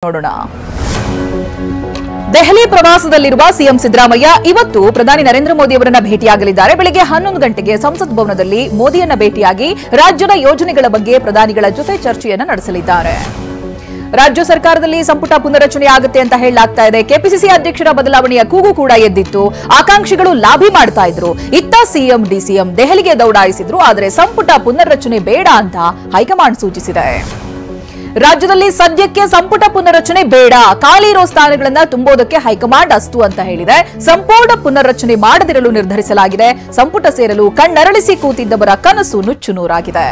ನೋಡೋಣ. ದೆಹಲಿ ಪ್ರವಾಸದಲ್ಲಿರುವ ಸಿಎಂ ಸಿದ್ದರಾಮಯ್ಯ ಇವತ್ತು ಪ್ರಧಾನಿ ನರೇಂದ್ರ ಮೋದಿ ಅವರನ್ನ ಭೇಟಿಯಾಗಲಿದ್ದಾರೆ. ಬೆಳಗ್ಗೆ 11 ಗಂಟೆಗೆ ಸಂಸತ್ ಭವನದಲ್ಲಿ ಮೋದಿಯನ್ನ ಭೇಟಿಯಾಗಿ ರಾಜ್ಯದ ಯೋಜನೆಗಳ ಬಗ್ಗೆ ಪ್ರಧಾನಿಗಳ ಜೊತೆ ಚರ್ಚೆಯನ್ನು ನಡೆಸಲಿದ್ದಾರೆ. ರಾಜ್ಯ ಸರ್ಕಾರದಲ್ಲಿ ಸಂಪುಟ ಪುನರಚನೆ ಆಗುತ್ತೆ ಅಂತ ಹೇಳಲಾಗ್ತಾ ಇದೆ. ಕೆಪಿಸಿಸಿ ಅಧ್ಯಕ್ಷರ ಬದಲಾವಣೆಯ ಕೂಗು ಕೂಡ ಎದ್ದಿತ್ತು. ಆಕಾಂಕ್ಷಿಗಳು ಲಾಬಿ ಮಾಡ್ತಾ ಇದ್ರು. ಇತ್ತ ಸಿಎಂ ಡಿಸಿಎಂ ದೆಹಲಿಗೆ ದೌಡಾಯಿಸಿದ್ರು. ಆದರೆ ಸಂಪುಟ ಪುನರ್ರಚನೆ ಬೇಡ ಅಂತ ಹೈಕಮಾಂಡ್ ಸೂಚಿಸಿದೆ. ರಾಜ್ಯದಲ್ಲಿ ಸದ್ಯಕ್ಕೆ ಸಂಪುಟ ಪುನರ್ರಚನೆ ಬೇಡ, ಖಾಲಿ ಇರೋ ಸ್ಥಾನಗಳನ್ನು ತುಂಬೋದಕ್ಕೆ ಹೈಕಮಾಂಡ್ ಅಸ್ತು ಅಂತ ಹೇಳಿದೆ. ಸಂಪೂರ್ಣ ಪುನರ್ರಚನೆ ಮಾಡದಿರಲು ನಿರ್ಧರಿಸಲಾಗಿದೆ. ಸಂಪುಟ ಸೇರಲು ಕಣ್ಣರಳಿಸಿ ಕೂತಿದ್ದವರ ಕನಸು ನುಚ್ಚುನೂರಾಗಿದೆ.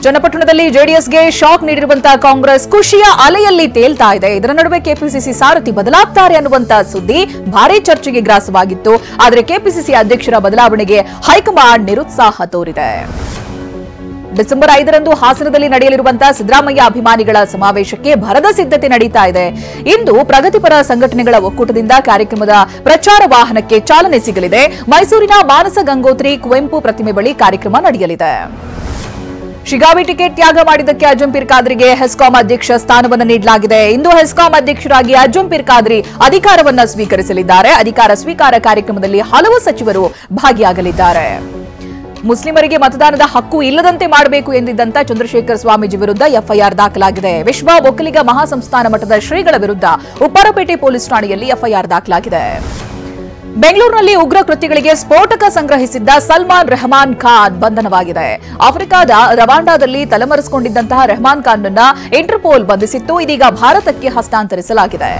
ಚನ್ನಪಟ್ಟಣದಲ್ಲಿ ಜೆಡಿಎಸ್ಗೆ ಶಾಕ್ ನೀಡಿರುವಂತಹ ಕಾಂಗ್ರೆಸ್ ಖುಷಿಯ ಅಲೆಯಲ್ಲಿ ತೇಲ್ತಾ ಇದೆ. ಇದರ ನಡುವೆ ಕೆಪಿಸಿಸಿ ಸಾರಥಿ ಬದಲಾಗ್ತಾರೆ ಅನ್ನುವಂತಹ ಸುದ್ದಿ ಭಾರೀ ಚರ್ಚೆಗೆ ಗ್ರಾಸವಾಗಿತ್ತು. ಆದರೆ ಕೆಪಿಸಿಸಿ ಅಧ್ಯಕ್ಷರ ಬದಲಾವಣೆಗೆ ಹೈಕಮಾಂಡ್ ನಿರುತ್ಸಾಹ ತೋರಿದೆ. ಡಿಸೆಂಬರ್ 5ರಂದು ಹಾಸನದಲ್ಲಿ ನಡೆಯಲಿರುವಂತಹ ಸಿದ್ದರಾಮಯ್ಯ ಅಭಿಮಾನಿಗಳ ಸಮಾವೇಶಕ್ಕೆ ಭರದ ಸಿದ್ಧತೆ ನಡೀತಾ ಇದೆ. ಇಂದು ಪ್ರಗತಿಪರ ಸಂಘಟನೆಗಳ ಒಕ್ಕೂಟದಿಂದ ಕಾರ್ಯಕ್ರಮದ ಪ್ರಚಾರ ವಾಹನಕ್ಕೆ ಚಾಲನೆ ಸಿಗಲಿದೆ. ಮೈಸೂರಿನ ಮಾನಸ ಗಂಗೋತ್ರಿ ಕುವೆಂಪು ಪ್ರತಿಮೆ ಬಳಿ ಕಾರ್ಯಕ್ರಮ ನಡೆಯಲಿದೆ. ಶಿಗಾವಿ ಟಿಕೆಟ್ ತ್ಯಾಗ ಮಾಡಿದ್ದಕ್ಕೆ ಅಜಂಪೀರ್ ಖಾದ್ರಿಗೆ ಹೆಸ್ಕಾಂ ಅಧ್ಯಕ್ಷ ಸ್ಥಾನವನ್ನು ನೀಡಲಾಗಿದೆ. ಇಂದು ಹೆಸ್ಕಾಂ ಅಧ್ಯಕ್ಷರಾಗಿ ಅಜಂಪೀರ್ ಖಾದ್ರಿ ಅಧಿಕಾರವನ್ನು ಸ್ವೀಕರಿಸಲಿದ್ದಾರೆ. ಅಧಿಕಾರ ಸ್ವೀಕಾರ ಕಾರ್ಯಕ್ರಮದಲ್ಲಿ ಹಲವು ಸಚಿವರು ಭಾಗಿಯಾಗಲಿದ್ದಾರೆ. ಮುಸ್ಲಿಮರಿಗೆ ಮತದಾನದ ಹಕ್ಕು ಇಲ್ಲದಂತೆ ಮಾಡಬೇಕು ಎಂದಿದ್ದಂತ ಚಂದ್ರಶೇಖರ್ ಸ್ವಾಮೀಜಿ ವಿರುದ್ಧ ಎಫ್ಐಆರ್ ದಾಖಲಾಗಿದೆ. ವಿಶ್ವ ಒಕ್ಕಲಿಗ ಮಹಾಸಂಸ್ಥಾನ ಮಠದ ಶ್ರೀಗಳ ವಿರುದ್ಧ ಉಪ್ಪಾರಪೇಟೆ ಪೊಲೀಸ್ ಠಾಣೆಯಲ್ಲಿ ಎಫ್ಐಆರ್ ದಾಖಲಾಗಿದೆ. ಬೆಂಗಳೂರಿನಲ್ಲಿ ಉಗ್ರ ಕೃತ್ಯಗಳಿಗೆ ಸ್ಫೋಟಕ ಸಂಗ್ರಹಿಸಿದ್ದ ಸಲ್ಮಾನ್ ರೆಹಮಾನ್ ಖಾನ್ ಬಂಧನವಾಗಿದೆ. ಆಫ್ರಿಕಾದ ರವಾಂಡಾದಲ್ಲಿ ತಲೆಮರೆಸಿಕೊಂಡಿದ್ದಂತಹ ರೆಹಮಾನ್ ಖಾನ್ನನ್ನ ಇಂಟರ್ಪೋಲ್ ಬಂಧಿಸಿತ್ತು. ಇದೀಗ ಭಾರತಕ್ಕೆ ಹಸ್ತಾಂತರಿಸಲಾಗಿದೆ.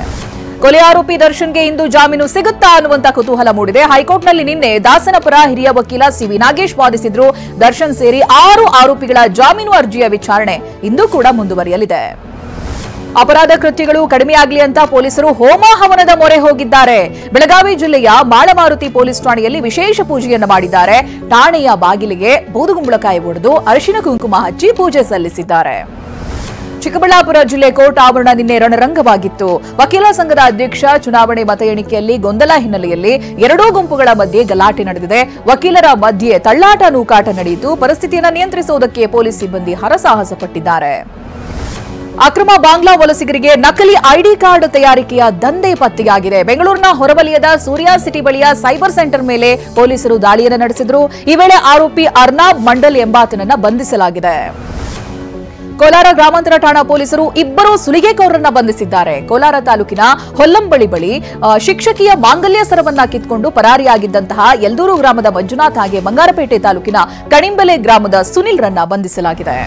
ಕೊಲೆ ಆರೋಪಿ ದರ್ಶನ್ಗೆ ಇಂದು ಜಾಮೀನು ಸಿಗುತ್ತಾ ಅನ್ನುವಂತ ಕುತೂಹಲ ಮೂಡಿದೆ. ಹೈಕೋರ್ಟ್ನಲ್ಲಿ ನಿನ್ನೆ ದಾಸನ ಪರ ಹಿರಿಯ ವಕೀಲ ಸಿವಿ ನಾಗೇಶ್ ವಾದಿಸಿದ್ರು. ದರ್ಶನ್ ಸೇರಿ 6 ಆರೋಪಿಗಳ ಜಾಮೀನು ಅರ್ಜಿಯ ವಿಚಾರಣೆ ಇಂದು ಕೂಡ ಮುಂದುವರಿಯಲಿದೆ. ಅಪರಾಧ ಕೃತ್ಯಗಳು ಕಡಿಮೆಯಾಗಲಿ ಅಂತ ಪೊಲೀಸರು ಹೋಮ ಹವನದ ಮೊರೆ ಹೋಗಿದ್ದಾರೆ. ಬೆಳಗಾವಿ ಜಿಲ್ಲೆಯ ಮಾಳಮಾರುತಿ ಪೊಲೀಸ್ ಠಾಣೆಯಲ್ಲಿ ವಿಶೇಷ ಪೂಜೆಯನ್ನು ಮಾಡಿದ್ದಾರೆ. ಠಾಣೆಯ ಬಾಗಿಲಿಗೆ ಬೂದುಗುಂಬಳಕಾಯಿ ಒಡೆದು ಅರಿಶಿನ ಕುಂಕುಮ ಹಚ್ಚಿ ಪೂಜೆ ಸಲ್ಲಿಸಿದ್ದಾರೆ. ಚಿಕ್ಕಬಳ್ಳಾಪುರ ಜಿಲ್ಲೆ ಕೋರ್ಟ್ ಆವರಣ ನಿನ್ನೆ ರಣರಂಗವಾಗಿತ್ತು. ವಕೀಲ ಸಂಘದ ಅಧ್ಯಕ್ಷ ಚುನಾವಣೆ ಮತ ಎಣಿಕೆಯಲ್ಲಿ ಗೊಂದಲ ಹಿನ್ನೆಲೆಯಲ್ಲಿ ಎರಡೂ ಗುಂಪುಗಳ ಮಧ್ಯೆ ಗಲಾಟೆ ನಡೆದಿದೆ. ವಕೀಲರ ಮಧ್ಯೆ ತಳ್ಳಾಟ ನೂಕಾಟ ನಡೆಯಿತು. ಪರಿಸ್ಥಿತಿಯನ್ನು ನಿಯಂತ್ರಿಸುವುದಕ್ಕೆ ಪೊಲೀಸ್ ಸಿಬ್ಬಂದಿ ಹರಸಾಹಸ ಪಟ್ಟಿದ್ದಾರೆ. ಅಕ್ರಮ ಬಾಂಗ್ಲಾ ವಲಸಿಗರಿಗೆ ನಕಲಿ ಐಡಿ ಕಾರ್ಡ್ ತಯಾರಿಕೆಯ ದಂಧೆ ಪತ್ತೆಯಾಗಿದೆ. ಬೆಂಗಳೂರಿನ ಹೊರವಲಯದ ಸೂರ್ಯ ಸಿಟಿ ಬಳಿಯ ಸೈಬರ್ ಸೆಂಟರ್ ಮೇಲೆ ಪೊಲೀಸರು ದಾಳಿಯನ್ನು ನಡೆಸಿದರು. ಈ ವೇಳೆ ಆರೋಪಿ ಅರ್ನಾಬ್ ಮಂಡಲ್ ಎಂಬಾತನನ್ನ ಬಂಧಿಸಲಾಗಿದೆ. ಕೋಲಾರ ಗ್ರಾಮಾಂತರ ಠಾಣಾ ಪೊಲೀಸರು 2 ಸುಲಿಗೆಕೋರರನ್ನ ಬಂಧಿಸಿದ್ದಾರೆ. ಕೋಲಾರ ತಾಲೂಕಿನ ಹೊಲ್ಲಂಬಳಿ ಬಳಿ ಶಿಕ್ಷಕಿಯ ಮಾಂಗಲ್ಯ ಸರವನ್ನ ಕಿತ್ಕೊಂಡು ಪರಾರಿಯಾಗಿದ್ದಂತಹ ಯಲ್ದೂರು ಗ್ರಾಮದ ಮಂಜುನಾಥ್ ಹಾಗೆ ಬಂಗಾರಪೇಟೆ ತಾಲೂಕಿನ ಕಣಿಂಬೆಲೆ ಗ್ರಾಮದ ಸುನಿಲ್ ರನ್ನ ಬಂಧಿಸಲಾಗಿದೆ.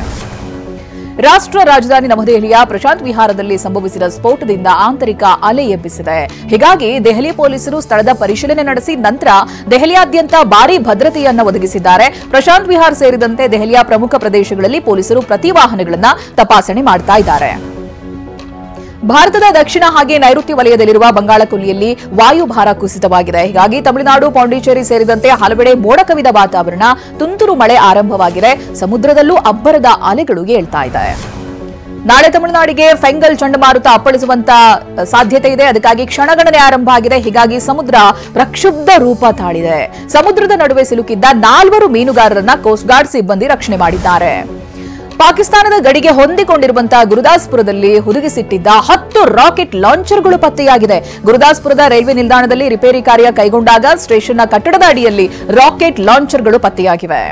ರಾಷ್ಟ್ರ ರಾಜಧಾನಿ ನವದೆಹಲಿಯ ಪ್ರಶಾಂತ್ ವಿಹಾರದಲ್ಲಿ ಸಂಭವಿಸಿದ ಸ್ಫೋಟದಿಂದ ಆಂತರಿಕ ಅಲೆ ಎಬ್ಬಿಸಿದೆ. ಹೀಗಾಗಿ ದೆಹಲಿ ಪೊಲೀಸರು ಸ್ಥಳದ ಪರಿಶೀಲನೆ ನಡೆಸಿ ನಂತರ ದೆಹಲಿಯಾದ್ಯಂತ ಭಾರೀ ಭದ್ರತೆಯನ್ನು ಒದಗಿಸಿದ್ದಾರೆ. ಪ್ರಶಾಂತ್ ವಿಹಾರ್ ಸೇರಿದಂತೆ ದೆಹಲಿಯ ಪ್ರಮುಖ ಪ್ರದೇಶಗಳಲ್ಲಿ ಪೊಲೀಸರು ಪ್ರತಿ ವಾಹನಗಳನ್ನು ತಪಾಸಣೆ ಮಾಡ್ತಾ ಇದ್ದಾರೆ. ಭಾರತದ ದಕ್ಷಿಣ ಹಾಗೆ ನೈಋತ್ಯ ವಲಯದಲ್ಲಿರುವ ಬಂಗಾಳಕೊಲ್ಲಿಯಲ್ಲಿ ವಾಯುಭಾರ ಕುಸಿತವಾಗಿದೆ. ಹೀಗಾಗಿ ತಮಿಳುನಾಡು, ಪಾಂಡಿಚೇರಿ ಸೇರಿದಂತೆ ಹಲವೆಡೆ ಮೋಡ ಕವಿದ ವಾತಾವರಣ, ತುಂತುರು ಮಳೆ ಆರಂಭವಾಗಿದೆ. ಸಮುದ್ರದಲ್ಲೂ ಅಬ್ಬರದ ಅಲೆಗಳು ಏಳ್ತಾ ಇದೆ. ನಾಳೆ ತಮಿಳುನಾಡಿಗೆ ಫೆಂಗಲ್ ಚಂಡಮಾರುತ ಅಪ್ಪಳಿಸುವಂತ ಸಾಧ್ಯತೆ ಇದೆ. ಅದಕ್ಕಾಗಿ ಕ್ಷಣಗಣನೆ ಆರಂಭ ಆಗಿದೆ. ಹೀಗಾಗಿ ಸಮುದ್ರ ಪ್ರಕ್ಷುಬ್ಧ ರೂಪ ತಾಳಿದೆ. ಸಮುದ್ರದ ನಡುವೆ ಸಿಲುಕಿದ್ದ 4 ಮೀನುಗಾರರನ್ನ ಕೋಸ್ಟ್ ಗಾರ್ಡ್ ಸಿಬ್ಬಂದಿ ರಕ್ಷಣೆ ಮಾಡಿದ್ದಾರೆ. ಪಾಕಿಸ್ತಾನದ ಗಡಿಗೆ ಹೊಂದಿಕೊಂಡಿರುವಂತಹ ಗುರುದಾಸ್ಪುರದಲ್ಲಿ ಹುದುಗಿಸಿಟ್ಟಿದ್ದ 10 ರಾಕೆಟ್ ಲಾಂಚರ್ಗಳು ಪತ್ತೆಯಾಗಿದೆ. ಗುರುದಾಸ್ಪುರದ ರೈಲ್ವೆ ನಿಲ್ದಾಣದಲ್ಲಿ ರಿಪೇರಿ ಕಾರ್ಯ ಕೈಗೊಂಡಾಗ ಸ್ಟೇಷನ್ನ ಕಟ್ಟಡದ ಅಡಿಯಲ್ಲಿ ರಾಕೆಟ್ ಲಾಂಚರ್ಗಳು ಪತ್ತೆಯಾಗಿವೆ.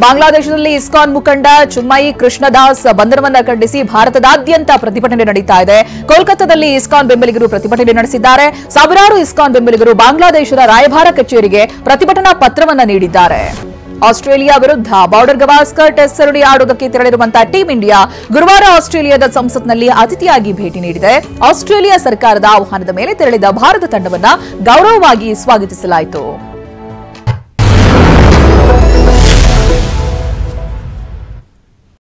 ಬಾಂಗ್ಲಾದೇಶದಲ್ಲಿ ಇಸ್ಕಾನ್ ಮುಖಂಡ ಚುಮ್ಮೈ ಕೃಷ್ಣದಾಸ್ ಬಂಧನವನ್ನ ಖಂಡಿಸಿ ಭಾರತದಾದ್ಯಂತ ಪ್ರತಿಭಟನೆ ನಡೀತಾ ಇದೆ. ಕೋಲ್ಕತ್ತಾದಲ್ಲಿ ಇಸ್ಕಾನ್ ಬೆಂಬಲಿಗರು ಪ್ರತಿಭಟನೆ ನಡೆಸಿದ್ದಾರೆ. ಸಾವಿರಾರು ಇಸ್ಕಾನ್ ಬೆಂಬಲಿಗರು ಬಾಂಗ್ಲಾದೇಶದ ರಾಯಭಾರ ಕಚೇರಿಗೆ ಪ್ರತಿಭಟನಾ ಪತ್ರವನ್ನ ನೀಡಿದ್ದಾರೆ. ಆಸ್ಟ್ರೇಲಿಯಾ ವಿರುದ್ಧ ಬಾರ್ಡರ್ ಗವಾಸ್ಕರ್ ಟೆಸ್ಟ್ ಸರಣಿ ಆಡುವುದಕ್ಕೆ ತೆರಳಿರುವಂತಹ ಟೀಂ ಇಂಡಿಯಾ ಗುರುವಾರ ಆಸ್ಟ್ರೇಲಿಯಾದ ಸಂಸತ್ನಲ್ಲಿ ಅತಿಥಿಯಾಗಿ ಭೇಟಿ ನೀಡಿದೆ. ಆಸ್ಟ್ರೇಲಿಯಾ ಸರ್ಕಾರದ ಆಹ್ವಾನದ ಮೇಲೆ ತೆರಳಿದ ಭಾರತ ತಂಡವನ್ನ ಗೌರವವಾಗಿ ಸ್ವಾಗತಿಸಲಾಯಿತು.